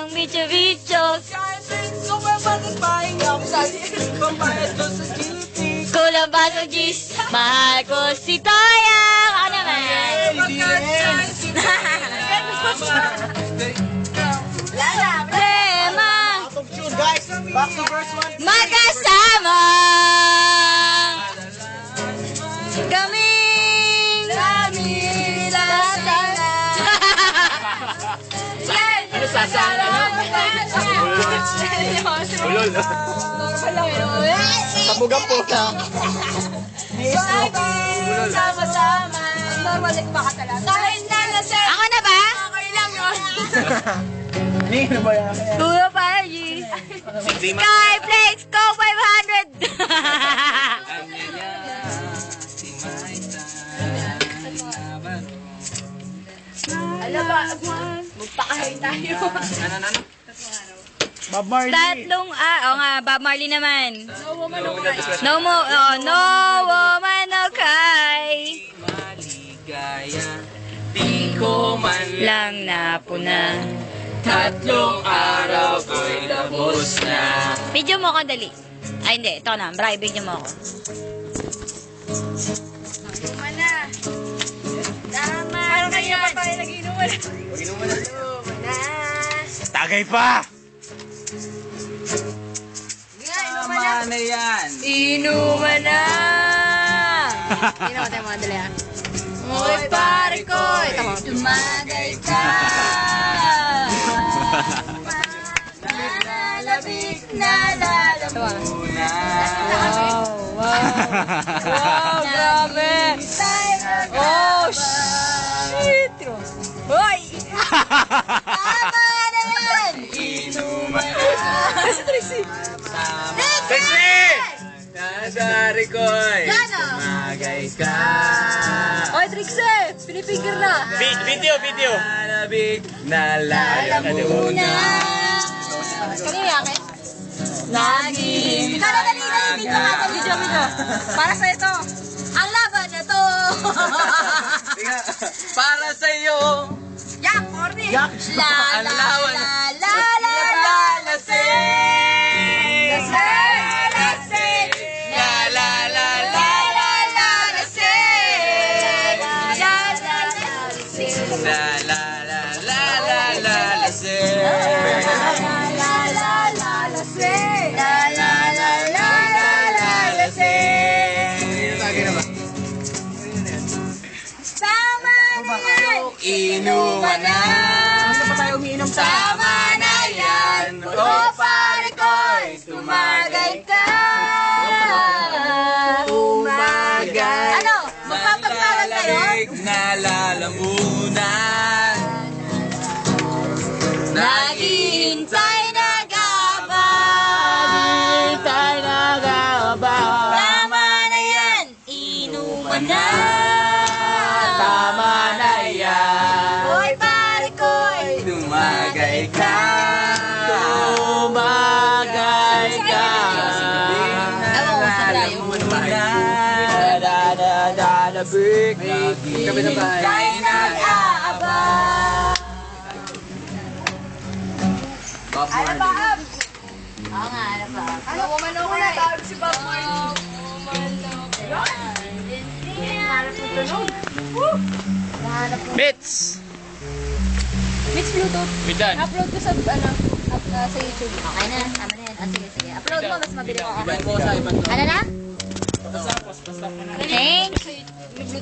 ng bicho-bicho. Kulang ba sa gis? Mahal ko si Toyang. Ako naman. Tema. Back to verse 1. Magkasama. Kaming Ano sasama? Ulol. Kabugang po na. Sama-sama. Normalik pa ka talaga. Kahit na lasing. Ako na ba? Okay lang yun. Ano ba yan? Kuya Paji. Skyflex ko 500. Alam ba, magpakahay tayo. Bob Marley. Tatlong, oo nga, Bob Marley naman. No woman, no cry. No woman, no cry. Maligaya, di ko man Lang napuna. tatlong araw ko'y labos na. Video mo ako, dali. Ay, hindi. Ito na. Bray, video mo ako. Inuman na. Tama. Parang kanya pa tayo nag-inuman. Inuman na. Tagay pa! Hindi nga, inuman na. Tama na yan. Inuman na. Inuman tayo mga dali ha. Uy, pare ko. Ito mo. Tumagay ka. Lalabik na Una. Wow, grabe. Oh, shit. Hoy! Tama na yan. Inuman Kasi Trixie. Nasari ko'y Gano? tumagay ka. Oy, Trixie. Pinipigir na. Video. Lalabig na lalamunan. Kanina akin? Lagi. Dali. Video. Para sa ito. Ang laban na to. Para sa'yo. Yak, Orny. Yak. La, Ang la, lawan. la, la, la, la, Lasing. lasing. La la la la La, la, lasing. La, la, lasing. la la la la la la lasing. Tama na yan! Inuman na. Tama na yan. O pare ko'y tumagay ka. Tumagay. Ano? Magpapagparan kayo? Nalalamig na lalamunan. Naghihintay nag-aabang. Tama na yan. Inuman na. Tama na yan. Hoy, pare ko'y Tumagay ka. Tumagay ka. Ewan ko sa layo. Break. Kami na ba? Tayo nag-aabang. Bob Ano ba, Marley. Ab? Oo nga, ano ba? Ano mo man ako na tawag si Bob Marley. Bits! Mix Bluetooth. We done. Upload ko sa sa YouTube. Okay na. Tama na yan. Sige. Upload mo. Mas mabili ko. Ibang ko sa ibang Ano na? Basta, basta. Thanks. May Bluetooth.